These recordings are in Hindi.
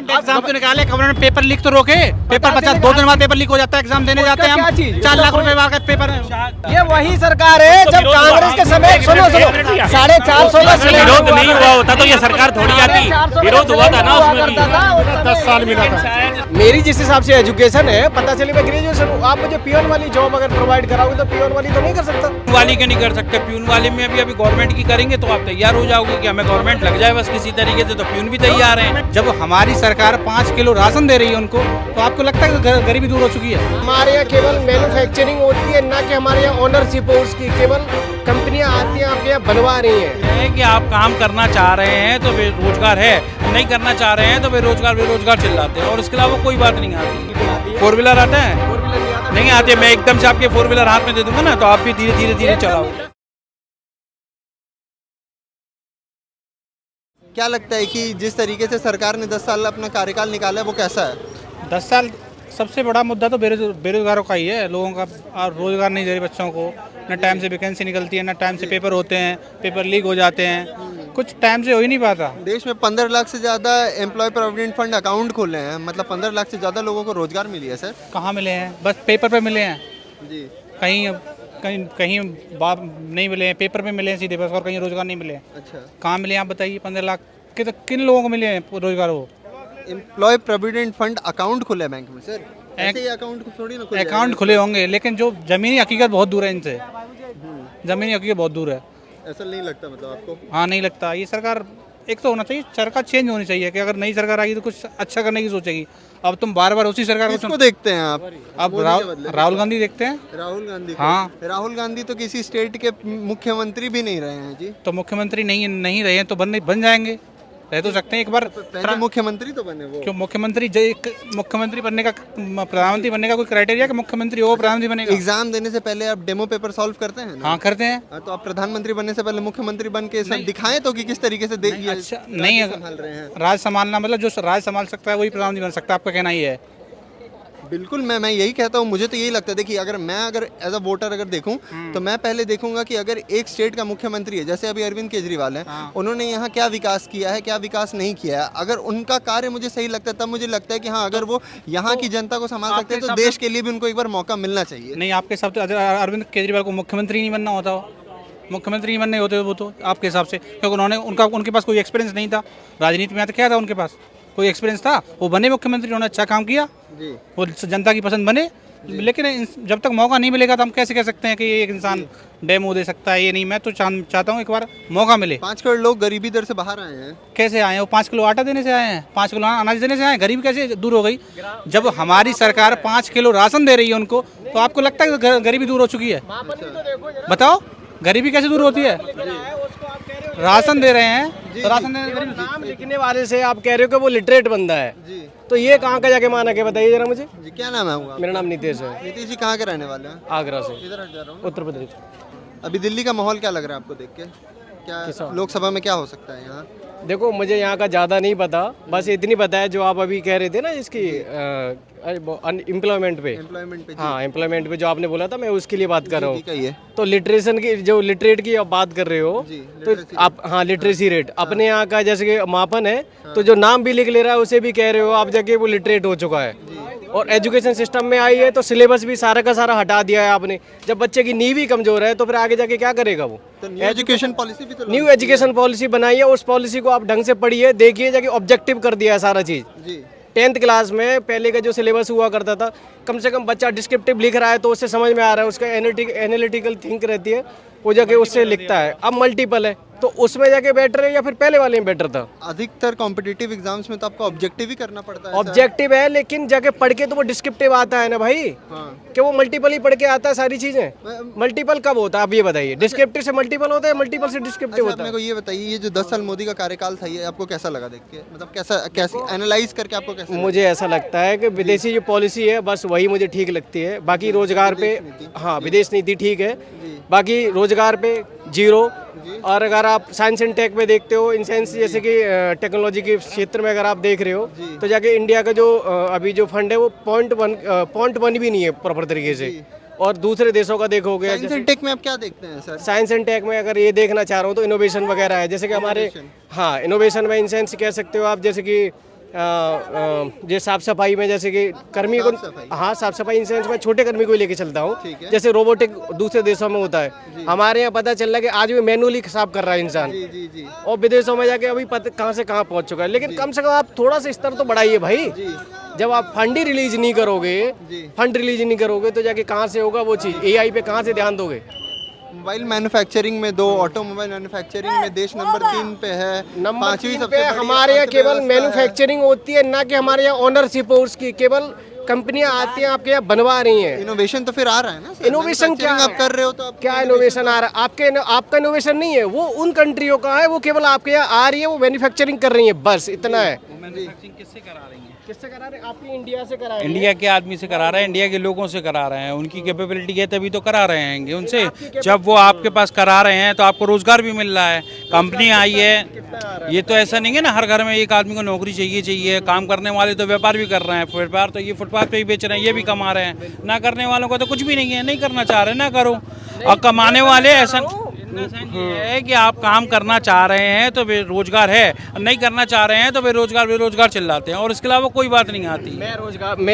एग्जाम तो निकाले, गवर्नमेंट पेपर लीक तो रोके। पेपर बचा 2 दिन बाद पेपर लीक हो जाता है, एग्जाम देने जाते हैं हम, 4 लाख रुपए का पेपर। ये वही सरकार है जब कांग्रेस के समय, सुनो 450 का विरोध नहीं हुआ होता तो ये सरकार थोड़ी आती, विरोध हुआ था ना उसमें भी। 10 साल मिला था। मेरी जिस हिसाब से एजुकेशन है, पता चली मैं ग्रेजुएशन हूँ, आप मुझे पियोन वाली जॉब अगर प्रोवाइड कराओगे तो पियोन वाली तो नहीं कर सकता। प्यून वाली के नहीं कर सकते, प्यून वाले में अभी गवर्नमेंट की करेंगे तो आप तैयार हो जाओगे कि हमें गवर्नमेंट लग जाए बस किसी तरीके से, तो प्यून भी तैयार हैं। जब हमारी सरकार 5 किलो राशन दे रही है उनको, तो आपको लगता है कि गरीबी दूर हो चुकी है? हमारे यहाँ केवल मैन्युफैक्चरिंग होती है, ना कि हमारे यहाँ ओनरशिप है उसकी। केवल कंपनियां आती हैं आपके यहाँ बनवा रही हैं। है कि आप काम करना चाह रहे हैं तो बेरोजगार है, नहीं करना चाह रहे हैं तो बेरोजगार चिल्लाते हैं, और इसके अलावा कोई बात नहीं आती। 4 व्हीलर आता है? नहीं आते। मैं एकदम से आपके 4 व्हीलर हाथ में दे दूंगा ना, तो आप भी धीरे धीरे चलाओ। क्या लगता है कि जिस तरीके से सरकार ने 10 साल अपना कार्यकाल निकाला है वो कैसा है? 10 साल सबसे बड़ा मुद्दा तो बेरोजगारों का ही है। लोगों का रोजगार नहीं दे रही बच्चों को, न टाइम से वैकेंसी निकलती है, न टाइम से पेपर होते हैं, पेपर लीक हो जाते हैं, कुछ टाइम से हो ही नहीं पाता। देश में 15 लाख से ज़्यादा एम्प्लॉय प्रोविडेंट फंड अकाउंट खोले हैं, मतलब 15 लाख से ज़्यादा लोगों को रोजगार मिली है सर। कहाँ मिले हैं? बस पेपर पे मिले हैं। जी। कहीं कहीं कहीं बात नहीं मिले हैं, पेपर पे मिले हैं सीधे बस, और कहीं रोजगार नहीं मिले हैं। अच्छा। कहाँ मिले हैं आप बताइए? 15 लाख किन लोगों को मिले हैं रोजगार? वो एम्प्लॉय प्रोविडेंट फंड अकाउंट खुले हैं बैंक में सर, ऐसे ही अकाउंट थोड़ी ना खुले अकाउंट खुले होंगे, लेकिन जो जमीनी हकीकत बहुत दूर है इनसे। जमीनी हकीकत बहुत दूर है। ऐसा नहीं लगता मतलब आपको? हाँ, नहीं लगता। ये सरकार एक तो होना चाहिए, सरकार चेंज होनी चाहिए कि अगर नई सरकार आएगी तो कुछ अच्छा करने की सोचेगी। अब तुम बार बार उसी सरकार किसको देखते हैं आप? अब राहुल गांधी देखते हैं। राहुल गांधी को? हाँ। राहुल गांधी तो किसी स्टेट के मुख्यमंत्री भी नहीं रहे हैं जी। तो मुख्यमंत्री नहीं रहे हैं तो बन जाएंगे, रह तो सकते हैं एक बार। पहले मुख्यमंत्री तो बने वो। क्यों मुख्यमंत्री बनने का, प्रधानमंत्री बनने का कोई क्राइटेरिया कि मुख्यमंत्री हो प्रधानमंत्री बनेगा? एग्जाम देने से पहले आप डेमो पेपर सॉल्व करते हैं ना? हाँ, करते हैं। हाँ, तो आप प्रधानमंत्री बनने से पहले मुख्यमंत्री बन के सब दिखाएं तो कि किस तरीके से अच्छा नहीं, संभाल रहे हैं। राज संभालना मतलब जो राज संभाल सकता है वही प्रधानमंत्री बन सकता है, आपका कहना ही है? बिल्कुल, मैं यही कहता हूँ। मुझे तो यही लगता है, देखिए अगर एज अ वोटर अगर देखूं तो मैं पहले देखूंगा कि अगर एक स्टेट का मुख्यमंत्री है, जैसे अभी अरविंद केजरीवाल है, उन्होंने यहाँ क्या विकास किया है, क्या विकास नहीं किया है। अगर उनका कार्य मुझे सही लगता है तब मुझे लगता है कि हाँ, अगर वो यहाँ की जनता को संभाल सकते हैं तो देश के लिए भी उनको एक बार मौका मिलना चाहिए। नहीं, आपके हिसाब से अरविंद केजरीवाल को मुख्यमंत्री नहीं बनना होता? मुख्यमंत्री नहीं बनने होते वो तो आपके हिसाब से, क्योंकि उनके पास कोई एक्सपीरियंस नहीं था राजनीति में। आता क्या था उनके पास? कोई एक्सपीरियंस था? वो बने मुख्यमंत्री, उन्होंने अच्छा काम किया जी, वो जनता की पसंद बने। लेकिन जब तक मौका नहीं मिलेगा तो हम कैसे कह सकते हैं कि ये एक इंसान डेमो दे सकता है? ये नहीं, मैं तो चाहता हूँ एक बार मौका मिले। 5 करोड़ लोग गरीबी दर से बाहर आए हैं। कैसे आए हैं? वो 5 किलो आटा देने से आए हैं, 5 किलो अनाज देने से आए हैं? गरीबी कैसे दूर हो गई? जब हमारी सरकार 5 किलो राशन दे रही है उनको, तो आपको लगता है कि गरीबी दूर हो चुकी है? बताओ, गरीबी कैसे दूर होती है? राशन दे रहे हैं तो राशन नाम लिखने वाले से आप कह रहे हो कि वो लिटरेट बंदा है जी, तो ये कहाँ का जाके माना के बताइए जरा मुझे जी। क्या नाम है आपका? मेरा नाम नितेश है। नीतीश जी कहाँ के रहने वाले हैं? आगरा से। इधर हट जा रहा हूँ। उत्तर प्रदेश। अभी दिल्ली का माहौल क्या लग रहा है आपको देख के? क्या लोकसभा में क्या हो सकता है यहाँ? देखो, मुझे यहाँ का ज़्यादा नहीं पता, बस इतनी पता है जो आप अभी कह रहे थे ना इसकी एम्प्लॉयमेंट पे। हाँ, एम्प्लॉयमेंट पे जो आपने बोला था, मैं उसके लिए बात कर रहा हूँ। तो लिटरेशन की, जो लिटरेट की आप बात कर रहे हो, तो आप, हाँ, लिटरेसी रेट अपने यहाँ का जैसे कि मापन है, तो जो नाम भी लिख ले रहा है उसे भी कह रहे हो आप जाके वो लिटरेट हो चुका है। और एजुकेशन सिस्टम में आई है तो सिलेबस भी सारा का सारा हटा दिया है आपने। जब बच्चे की नींव ही कमजोर है तो फिर आगे जाके क्या करेगा वो? तो न्यू एजुकेशन पॉलिसी भी तो न्यू एजुकेशन पॉलिसी बनाई है, उस पॉलिसी को आप ढंग से पढ़िए, देखिए, जाके ऑब्जेक्टिव कर दिया है सारा चीज़ जी। 10th क्लास में पहले का जो सिलेबस हुआ करता था, कम से कम बच्चा डिस्क्रिप्टिव लिख रहा है तो उससे समझ में आ रहा है, उसका एनालिटिकल थिंक रहती है, वो जाके उससे लिखता है। अब मल्टीपल है तो उसमें जाके बेटर है या फिर पहले वाले में बेटर था? अधिकतर कॉम्पिटिटिव एग्जाम्स में तो आपको ऑब्जेक्टिव ही करना पड़ता है। ऑब्जेक्टिव है, लेकिन जाके पढ़ के तो वो डिस्क्रिप्टिव आता है ना भाई। कि वो मल्टीपल ही पढ़ के आता है सारी चीजें। मल्टीपल कब होता है आप ये बताइए? डिस्क्रिप्टिव से मल्टीपल होता है, मल्टीपल से डिस्क्रिप्टिव होता है। मेरे को ये बताइए, ये जो 10 साल मोदी का कार्यकाल था, ये आपको कैसा लगा देख के? मतलब कैसे एनालाइज करके आपको कैसा? मुझे ऐसा लगता है कि विदेशी जो पॉलिसी है बस वही मुझे ठीक लगती है। बाकी रोजगार पे, हाँ, विदेश नीति ठीक है, बाकी रोजगार पे जीरो। और अगर आप साइंस एंड टेक में देखते हो, इन सेंस जैसे कि टेक्नोलॉजी के क्षेत्र में अगर आप देख रहे हो, तो जाके इंडिया का जो अभी जो फंड है वो पॉइंट वन भी नहीं है प्रॉपर तरीके से। और दूसरे देशों का देखोगे, साइंस एंड टेक में आप क्या देखते हैं सर? साइंस एंड टेक में अगर ये देखना चाह रहा हूँ तो इनोवेशन वगैरह है, जैसे कि हमारे, हाँ, इनोवेशन में इन सेंस कह सकते हो आप, जैसे कि जो साफ सफाई में, जैसे कि कर्मी को, हाँ साफ सफाई इन सेंस में छोटे कर्मी को ही लेके चलता हूँ। जैसे रोबोटिक दूसरे देशों में होता है, हमारे यहाँ पता चल रहा है कि आज भी मैनुअली साफ कर रहा है इंसान, और विदेशों में जाके अभी पता कहाँ से कहाँ पहुँच चुका है। लेकिन कम से कम आप थोड़ा सा स्तर तो बढ़ाइए भाई। जब आप फंड ही रिलीज नहीं करोगे तो जाके कहाँ से होगा वो चीज़? AI पे कहाँ से ध्यान दोगे? मोबाइल मैन्युफैक्चरिंग में 2, ऑटोमोबाइल मैन्युफैक्चरिंग में देश नंबर 3 पे है, नंबर 5वीं 3 सबसे पे बड़ी हमारे यहाँ केवल अर्थव्यवस्था है। मैन्युफैक्चरिंग होती है, ना कि हमारे यहाँ ओनरशिप हो उसकी। केवल कंपनियां आती हैं आपके यहाँ बनवा रही हैं। इनोवेशन तो फिर आ रहा है ना सर? इनोवेशन क्या Manufacturing आप कर रहे हो तो आप क्या इनोवेशन आ रहा है? आपका इनोवेशन नहीं है, वो उन कंट्रियों का है। वो केवल आपके यहाँ आ रही है, वो मैन्युफैक्चरिंग कर रही है, बस इतना है। मैन्युफैक्चरिंग किससे करा रही है? किससे करा रहे हैं? आपकी इंडिया से करा रहे हैं। इंडिया के आदमी से करा रहे हैं, इंडिया के लोगों से करा रहे हैं। उनकी कैपेबिलिटी है तभी तो करा रहे हैं उनसे। जब वो आपके पास करा रहे हैं तो आपको रोजगार भी मिल रहा है, कंपनी आई है। ये तो ऐसा नहीं है ना हर घर में एक आदमी को नौकरी चाहिए। काम करने वाले तो व्यापार भी कर रहे हैं, व्यापार तो ये फुटपाथ पे ही बेच रहे हैं, ये भी कमा रहे हैं। ना करने वालों का तो कुछ भी नहीं है, नहीं करना चाह रहे ना करो। और कमाने वाले ऐसा ये है कि आप काम करना चाह रहे हैं तो बेरोजगार है, नहीं करना चाह रहे हैं तो बेरोजगार चिल्लाते हैं, और इसके अलावा कोई बात नहीं आती।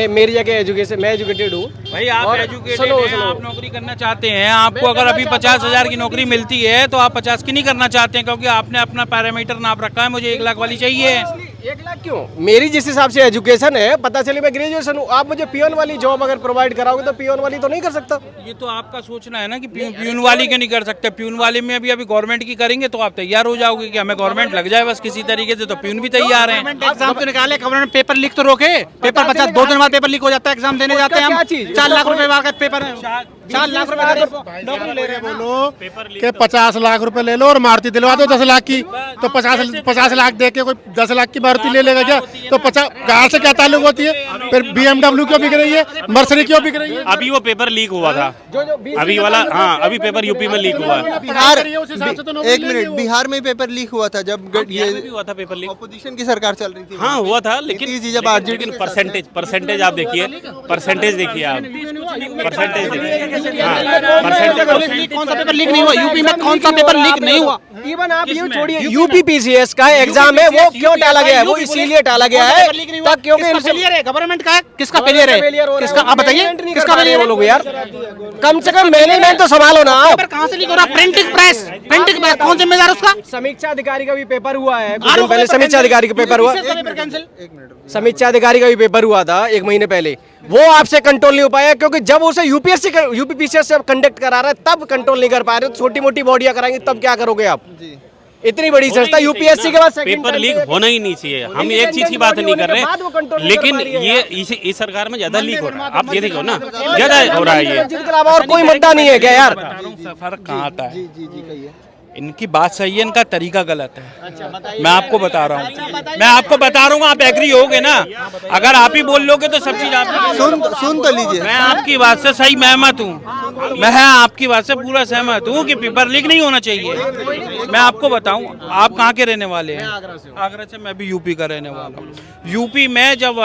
मेरी जगह एजुकेशन, मैं एजुकेटेड हूँ भाई। आप एजुकेटेड हैं, आप नौकरी करना चाहते हैं। आपको अगर अभी 50,000 की नौकरी मिलती है तो आप 50 की नहीं करना चाहते हैं, क्योंकि आपने अपना पैरामीटर नाप रखा है, मुझे 1 लाख वाली चाहिए। 1 लाख क्यों? मेरी जिस हिसाब से एजुकेशन है, पता चले मैं ग्रेजुएशन हूँ, आप मुझे पियोन वाली जॉब अगर प्रोवाइड कराओगे तो पियोन वाली तो नहीं कर सकता। ये तो आपका सोचना है ना कि प्यून वाली के नहीं कर सकते। प्यून वाले में अभी गवर्नमेंट की करेंगे तो आप तैयार हो जाओगे कि हमें गवर्नमेंट लग जाए बस किसी तरीके से, तो प्यून भी तैयार हैं। एग्जाम तो निकाले, गवर्नमेंट पेपर लीक तो रोके। पेपर 2 दिन बाद पेपर लीक हो जाता है, एग्जाम देने जाते हैं हम। 4 लाख रुपए का पेपर, 4 लाख रुपए नौकरी ले रहे हैं। बोलो कि 50 लाख रुपए ले लो और मारुति दिलवा दो 10 लाख की, तो 50 लाख दे के कोई 10 लाख की मारुति ले लेगा क्या? तो 50 गाँव से क्या ताल्लुक होती है? फिर BMW क्यों बिक रही है, मर्सरी क्यों बिक रही है? अभी वो पेपर लीक हुआ था, अभी वाला, हाँ अभी पेपर यूपी में लीक हुआ है। बिहार, तो एक मिनट, बिहार में पेपर लीक हुआ था जब ये भी हुआ था पेपर लीक। ऑपोजिशन की सरकार चल रही थी। हाँ हुआ था, लेकिन नीतीश जी जब आरजेडी लेकिन परसेंटेज आप देखिए, परसेंटेज देखिए आप, परसेंटेज देखिए। हाँ, परसेंटेज कौन सा पेपर लीक नहीं हुआ? यूपी में कौन सा पेपर लीक नहीं हुआ? इवन आप ये छोड़िए, यूपी PCS का एग्जाम है, वो क्यों टाला गया है? वो इसीलिए टाला गया है तब क्योंकि फेलियर है गवर्नमेंट का है। किसका फेलियर है? किसका? आप बताइए किसका फेलियर है? लोग यार, कम से कम मैनेजमेंट तो संभालो ना आप। पेपर कहाँ से लीक हो रहा? प्रिंटिंग प्रेस कौन जिम्मेदार उसका? समीक्षा अधिकारी का भी पेपर हुआ है, कुछ दिन पहले समीक्षा अधिकारी का पेपर हुआ। समीक्षा अधिकारी का भी पेपर हुआ था 1 महीने पहले, वो आपसे कंट्रोल नहीं हो पाया, क्योंकि जब उसे यूपी PCS से कंडक्ट करा रहा है तब कंट्रोल नहीं कर पा रहे। छोटी मोटी बॉडियां कराएंगे तब क्या करोगे आप? इतनी बड़ी संस्था UPSC के बाद पेपर लीक होना ही नहीं चाहिए। हम एक चीज की बात नहीं कर रहे, लेकिन ये इस सरकार में ज्यादा लीक हो रहा है। आप ये देखो ना, ज्यादा हो रहा है ये। इसके अलावा और कोई मुद्दा नहीं है क्या यार? फर्क कहाँ आता है? इनकी बात सही है, इनका तरीका गलत है। मैं आपको बता रहा हूँ, आप एग्री होगे ना? अगर आप ही बोल लोगे तो सब चीज आप सुन तो लीजिए। मैं आपकी बात से सही सहमत हूँ, मैं आपकी बात से पूरा सहमत हूँ कि पेपर लीक नहीं होना चाहिए। मैं आपको बताऊँ, आप कहाँ के रहने वाले हैं? आगरा से। मैं भी यूपी का रहने वाला हूँ। यूपी में जब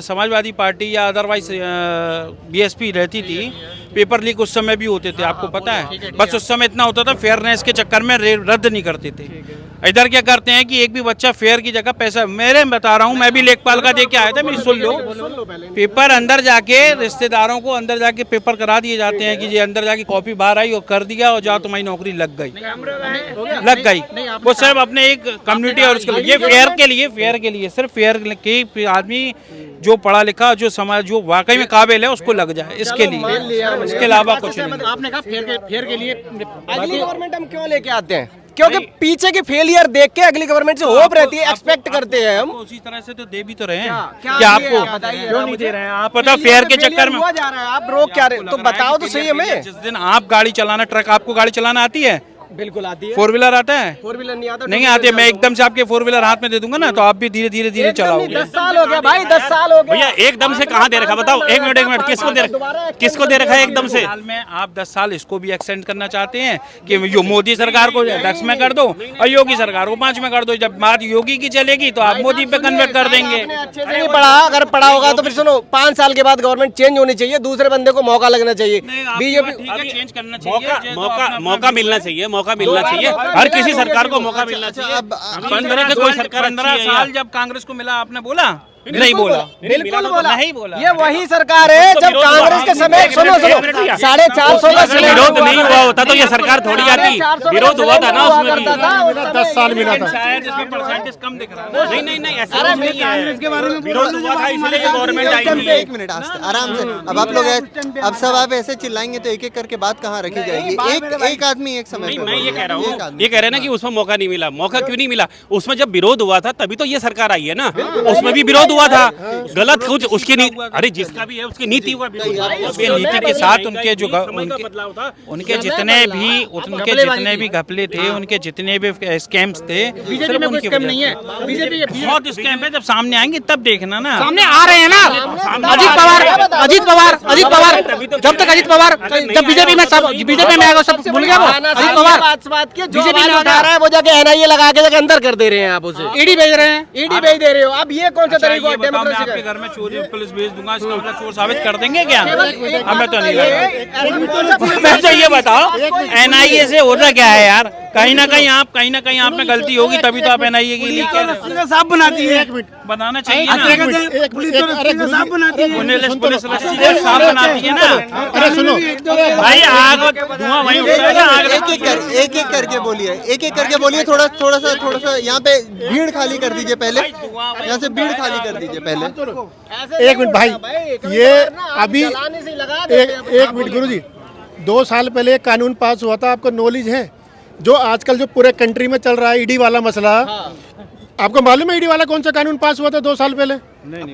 समाजवादी पार्टी या अदरवाइज BSP रहती थी, पेपर लीक उस समय भी होते थे, आपको पता है। बस उस समय इतना होता था, फेयरनेस के चक्कर में रद्द नहीं करते थे। इधर क्या करते हैं कि एक भी बच्चा फेयर की जगह पैसा, मेरे बता रहा हूँ, मैं भी लेखपाल का दे के आया था, मेरी सुन लो। पेपर अंदर जाके रिश्तेदारों को अंदर जाके पेपर करा दिए जाते हैं कि ये अंदर जाके कॉपी बाहर आई और कर दिया और जाओ तुम्हारी नौकरी लग गई। वो सिर्फ अपने एक कम्युनिटी और उसके लिए, फेयर के लिए सिर्फ फेयर के आदमी जो पढ़ा लिखा, जो समाज, जो वाकई में काबिल है उसको लग जाए, इसके लिए, इसके अलावा कुछ नहीं। आपने कहा फेयर के लिए अगली गवर्नमेंट हम क्यों लेके आते हैं? क्योंकि पीछे की फेलियर देख के अगली गवर्नमेंट से होप रहती है, एक्सपेक्ट करते हैं हम। उसी तरह से तो दे भी तो रहे हैं। क्या आपको क्यों नहीं दे रहे हैं? आप पता फेयर के चक्कर में हुआ जा रहा है, आप रोक क्या रहे? तो बताओ तो सही हमें। जिस दिन आप गाड़ी चलाना, ट्रक आपको गाड़ी चलाना आती है? बिल्कुल आती है। 4 व्हीलर आता है? 4 व्हीलर नहीं आता। नहीं आती है। मैं एकदम से आपके 4 व्हीलर हाथ में दे दूंगा ना, तो आप भी धीरे धीरे चलाओगे। 10 साल हो गया भाई, 10 साल हो गया भैया। एकदम से कहाँ दे रखा बताओ? एक मिनट, किसको दे रखा है एकदम से? में आप 10 साल इसको भी एक्सटेंड करना चाहते हैं कि यो मोदी सरकार को 10 में कर दो और योगी सरकार को 5 में कर दो। जब बात योगी की चलेगी तो आप मोदी पे कन्वर्ट कर देंगे। अच्छे से नहीं पढ़ा, अगर पढ़ा होगा तो फिर सुनो, 5 साल के बाद गवर्नमेंट चेंज होनी चाहिए, दूसरे बंदे को मौका लगना चाहिए। बीजेपी चेंज करना चाहिए, मौका मिलना चाहिए। हर किसी सरकार को मौका मिलना चाहिए। 15 साल जब कांग्रेस को मिला, आपने बोला नहीं बोला, बिल्कुल बोला, नहीं बोला। ये वही सरकार है जब कांग्रेस के समय, सुनो 450 का विरोध नहीं हुआ होता तो ये सरकार थोड़ी आती, विरोध हुआ था ना उसमें भी। 10 साल मिला था। शायद इसमें परसेंटेज कम दिख रहा है। नहीं ऐसा कुछ नहीं है, विरोध हुआ था इसलिए गवर्नमेंट आई थी। एक मिनट आराम से। अब आप लोग अब सब आप ऐसे चिल्लाएंगे तो एक एक करके बात कहाँ रखी जाएगी? एक आदमी एक समय नहीं पे मैं ये कह रहा एक हूँ, आदमी। ये कह रहे हैं ना कि उसमें मौका नहीं मिला। मौका क्यों नहीं मिला? उसमें जब विरोध हुआ था तभी तो ये सरकार आई है ना, उसमें भी विरोध हुआ था। गलत कुछ उसकी नीति, अरे जिसका भी है उसकी नीति हुआ विरोध। उसके नीति के साथ उनके जो उनके जितने भी घपले थे, उनके जितने भी स्कैम्स थे, बीजेपी में कोई स्कैम नहीं है। बीजेपी बहुत स्कैम है, जब सामने आएंगे तब देखना ना। सामने आ रहे हैं ना। अजीत पवार जब तक अजीत पवार जब बीजेपी में आएगा सब भूल गया वो। अजीत पवार बीजेपी में उठा रहा है वो जाके एनआईए लगा के अंदर कर दे रहे हैं आप उसे, ईडी भेज रहे हैं। ईडी भेज दे रहे हो। अब ये कौन सा अच्छा, तरीका ये बताओ, मैं डेमोक्रेसी आपके का? घर में चोरी पुलिस भेज दूंगा, इसका मतलब चोर साबित कर देंगे क्या? हमें तो नहीं लगा। मैं तो ये बताओ, एनआईए से होता क्या है यार? कहीं ना कहीं आप में गलती होगी तभी तो आप एनआईए की लीक साफ बनाती है। बनाना चाहिए ना। पुलिस रस्सी को एक साफ बनाती है ना। अरे सुनो, भाई आग धुआं वहीं उठता है ना, आग एक एक करके बोलिए। थोड़ा सा यहाँ पे भीड़ खाली कर दीजिए पहले। यहाँ से भीड़ खाली कर दीजिए पहले। एक मिनट भाई, ये अभी एक मिनट गुरुजी, 2 साल पहले एक कानून पास हुआ था, आपको नॉलेज है? जो आजकल जो पूरे कंट्री में चल रहा है ईडी वाला मसला, आपको मालूम है ईडी वाला कौन सा कानून पास हुआ था 2 साल पहले? नहीं,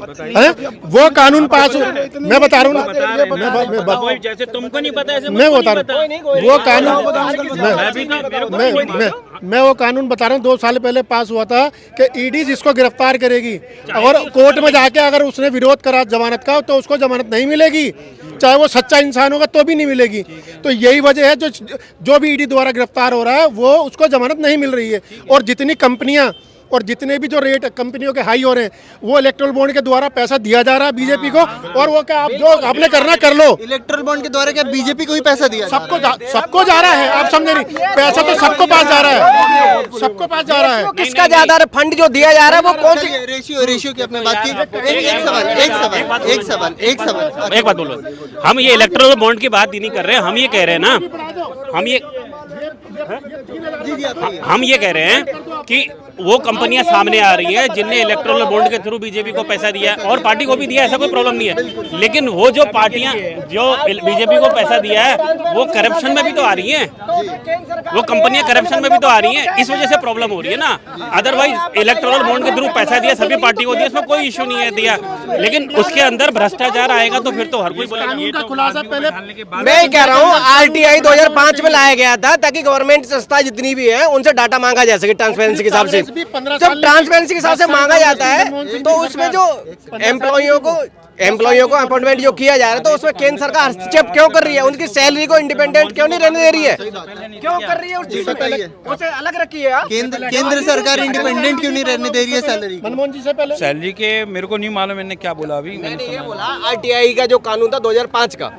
वो कानून पास मैं बता रहा हूँ ना, जैसे तुमको नहीं पता ऐसे मैं बता रहा हूँ वो कानून, मैं वो कानून बता रहा हूँ 2 साल पहले पास हुआ था कि ईडी जिसको गिरफ्तार करेगी और कोर्ट में जाके अगर उसने विरोध करा जमानत का तो उसको जमानत नहीं मिलेगी, चाहे वो सच्चा इंसान होगा तो भी नहीं मिलेगी। तो यही वजह है जो भी ईडी द्वारा गिरफ्तार हो रहा है वो उसको जमानत नहीं मिल रही है। और जितनी कंपनियां और जितने भी जो रेट कंपनियों के हाई हो रहे हैं वो इलेक्ट्रल बॉन्ड के द्वारा पैसा दिया जा रहा है बीजेपी को। और वो क्या आप जो आपने करना कर लो। इलेक्ट्रल बॉन्ड के द्वारा क्या बीजेपी को ही पैसा दिया? सबको जा रहा है, आप समझे नहीं? पैसा तो सबको पास जा रहा है, सबको पास जा रहा है। किसका ज्यादा फंड जो दिया जा रहा है वो कौन सी रेशियो की आपने बात की। एक सवाल एक बात बोलो, हम ये इलेक्ट्रल बॉन्ड की बात ही नहीं कर रहे हैं। हम ये कह रहे हैं ना, हम ये कह रहे हैं कि वो कंपनियां सामने आ रही है जिनने इलेक्ट्रल बॉन्ड के थ्रू बीजेपी को पैसा दिया है और पार्टी को भी दिया है, ऐसा कोई प्रॉब्लम नहीं है। लेकिन वो जो पार्टियां जो बीजेपी को पैसा दिया है वो करप्शन में भी तो आ रही हैं, वो कंपनियां करप्शन में भी तो आ रही हैं, इस वजह से प्रॉब्लम हो रही है ना। अदरवाइज इलेक्ट्रल बॉन्ड के थ्रू पैसा दिया सभी पार्टी को दिया, इसमें कोई इशू नहीं है दिया, लेकिन उसके अंदर भ्रष्टाचार आएगा तो फिर तो हर कोई बोलेगा। खुलासा पहले मैं कह रहा हूँ आरटीआई 2005 में लाया गया था ताकि गवर्नमेंट संस्था जितनी भी है उनसे डाटा मांगा जा सके ट्रांसपेरेंसी के हिसाब से। जब ट्रांसपेरेंसी के हिसाब से मांगा जाता है तो उसमें जो एम्प्लॉइयों को अपॉइंटमेंट जो किया जा रहा है तो उसमें केंद्र सरकार हस्तक्षेप क्यों कर रही है? उनकी सैलरी को इंडिपेंडेंट क्यों नहीं रहने दे रही है? क्यों कर रही है? उसे अलग रखी है। केंद्र सरकार इंडिपेंडेंट क्यों नहीं रहने दे रही है सैलरी? मनमोहन जी से पहले सैलरी के मेरे को नहीं मालूम मैंने क्या बोला अभी। मैंने ये बोला आरटीआई का जो कानून था 2005 का,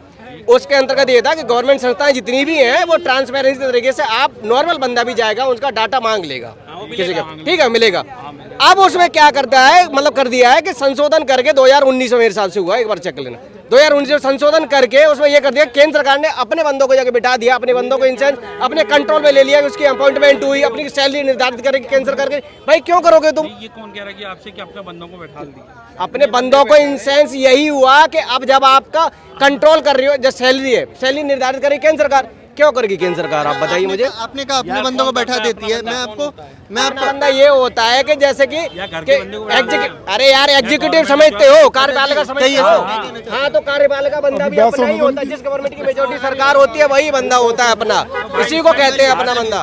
उसके अंतर्गत ये था कि गवर्नमेंट संस्थाएं जितनी भी हैं वो ट्रांसपेरेंसी तरीके से आप नॉर्मल बंदा भी जाएगा उनका डाटा मांग लेगा किसी का, ठीक है, मिलेगा। अब उसमें क्या करता है, मतलब कर दिया है कि संशोधन करके 2019 में मेरे हिसाब से हुआ, एक बार चेक कर लेना, 2019 में संशोधन करके उसमें ये कर दिया केंद्र सरकार ने अपने बंदों को जाके बिठा दिया, अपने बंदों को इंसेंस अपने कंट्रोल में ले लिया, उसकी अपॉइंटमेंट हुई, अपनी सैलरी निर्धारित करेगी केंद्र सरकार के। भाई क्यों करोगे तुम? ये कौन कह रहा है कि आपसे कि अपने बंदों को बैठा दिया? अपने बंदों को इंसेंस यही हुआ कि अब जब आपका कंट्रोल कर रही हो, जो सैलरी है, सैलरी निर्धारित करेगी केंद्र सरकार। क्यों करेगी केंद्र सरकार? आप बताइए मुझे। आपने कहा अपने बंदों को बैठा देती है। मैं आपको बंदा ये होता है कि जैसे कि अरे यार एग्जीक्यूटिव समझते हो, कार्यपालिका समझते हो। हाँ तो कार्यपालिका बंदा भी अपना ही होता है, जिस गवर्नमेंट की मेजोरिटी सरकार होती है वही बंदा होता है अपना, इसी को कहते हैं अपना बंदा।